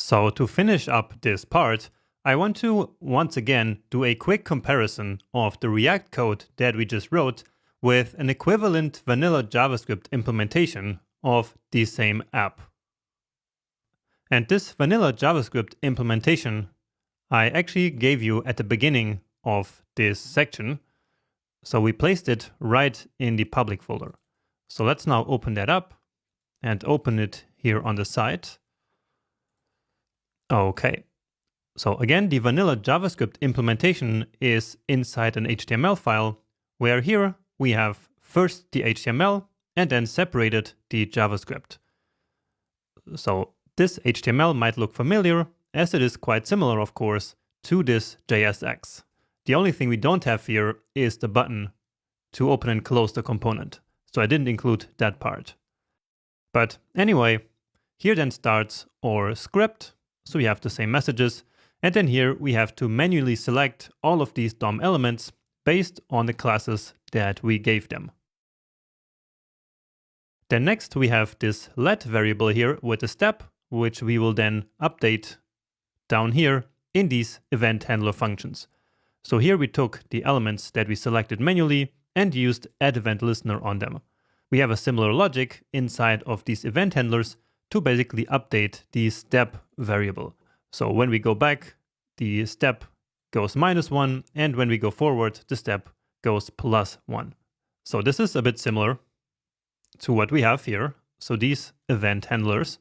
So to finish up this part, I want to once again do a quick comparison of the React code that we just wrote with an equivalent vanilla JavaScript implementation of the same app. And this vanilla JavaScript implementation I actually gave you at the beginning of this section. So we placed it right in the public folder. So let's now open that up and open it here on the side. Okay. So again, the vanilla JavaScript implementation is inside an HTML file, where here we have first the HTML and then separated the JavaScript. So this HTML might look familiar, as it is quite similar, of course, to this JSX. The only thing we don't have here is the button to open and close the component. So I didn't include that part. But anyway, here then starts our script. So we have the same messages. And then here we have to manually select all of these DOM elements based on the classes that we gave them. Then next we have this let variable here with a step, which we will then update down here in these event handler functions. So here we took the elements that we selected manually and used add event listener on them. We have a similar logic inside of these event handlers to basically update the step variable. So when we go back, the step goes -1, and when we go forward, the step goes +1. So this is a bit similar to what we have here, so these event handlers.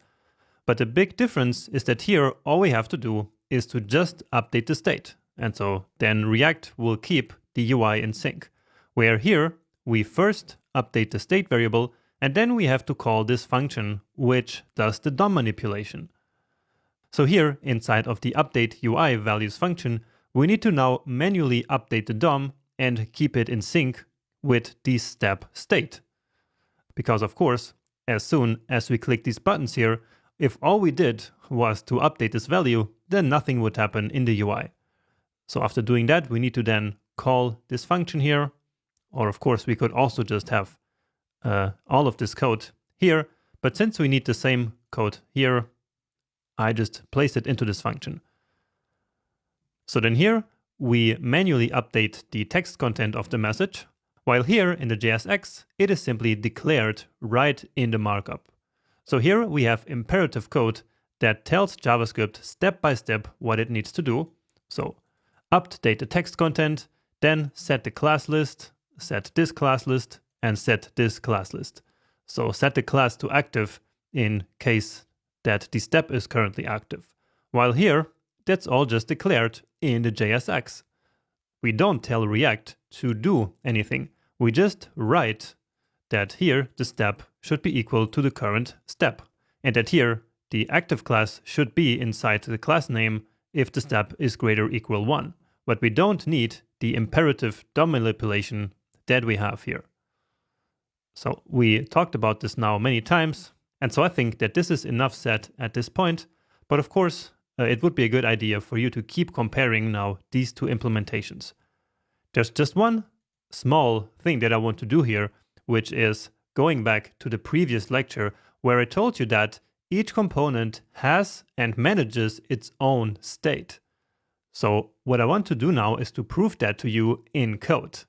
But the big difference is that here, all we have to do is to just update the state. And so then React will keep the UI in sync, where here we first update the state variable, and then we have to call this function, which does the DOM manipulation. So here, inside of the update UI values function, we need to now manually update the DOM and keep it in sync with the step state. Because of course, as soon as we click these buttons here, if all we did was to update this value, then nothing would happen in the UI. So after doing that, we need to then call this function here, or of course we could also just have all of this code here, but since we need the same code here, I just place it into this function. So then here we manually update the text content of the message, while here in the JSX, it is simply declared right in the markup. So here we have imperative code that tells JavaScript step by step what it needs to do. So update the text content, then set the class list, set this class list, and set this class list. So set the class to active in case that the step is currently active. While here, that's all just declared in the JSX. We don't tell React to do anything. We just write that here the step should be equal to the current step, and that here the active class should be inside the class name if the step is greater or equal 1. But we don't need the imperative DOM manipulation that we have here. So we talked about this now many times, and so I think that this is enough said at this point. But of course, it would be a good idea for you to keep comparing now these two implementations. There's just one small thing that I want to do here, which is going back to the previous lecture where I told you that each component has and manages its own state. So what I want to do now is to prove that to you in code.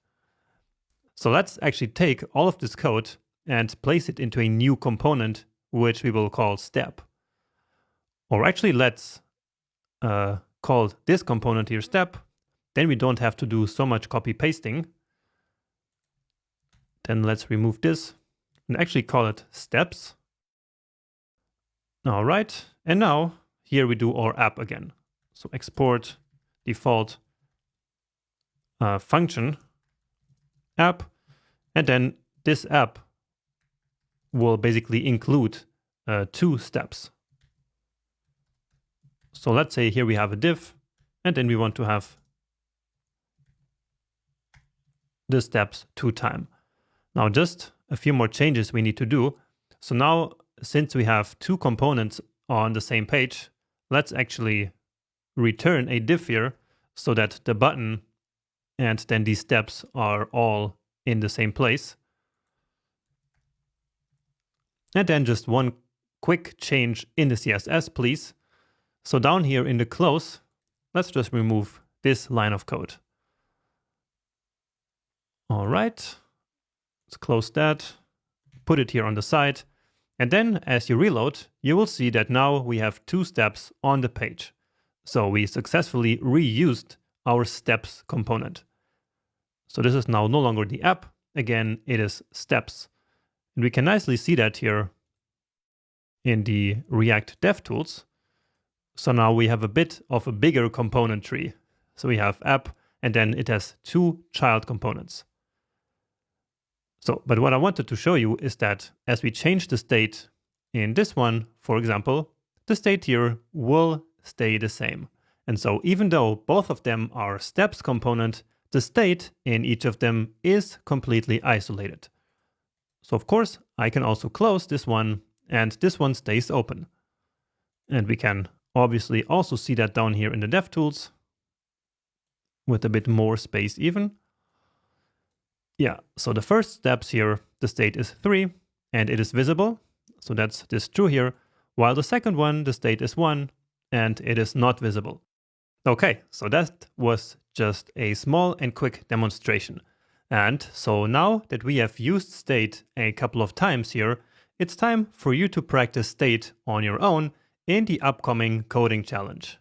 So let's actually take all of this code and place it into a new component, which we will call step. Or actually, let's call this component here step. Then we don't have to do so much copy pasting. Then let's remove this and actually call it steps. All right, and now here we do our app again. So export default function app, and then this app will basically include 2 steps. So let's say here we have a div, and then we want to have the steps 2 times. Now just a few more changes we need to do. So now, since we have 2 components on the same page, let's actually return a div here so that the button and then these steps are all in the same place. And then just one quick change in the CSS, please. So down here in the close, let's just remove this line of code. All right, let's close that, put it here on the side. And then as you reload, you will see that now we have 2 steps on the page. So we successfully reused our steps component. So this is now no longer the app. Again, it is steps. And we can nicely see that here in the React DevTools. So now we have a bit of a bigger component tree. So we have app, and then it has 2 child components. So, but what I wanted to show you is that as we change the state in this one, for example, the state here will stay the same. And so even though both of them are steps component, the state in each of them is completely isolated. So of course, I can also close this one, and this one stays open. And we can obviously also see that down here in the DevTools with a bit more space even. Yeah, so the first steps here, the state is 3 and it is visible. So that's this true here. While the second one, the state is 1 and it is not visible. Okay, so that was just a small and quick demonstration. And so now that we have used state a couple of times here, it's time for you to practice state on your own in the upcoming coding challenge.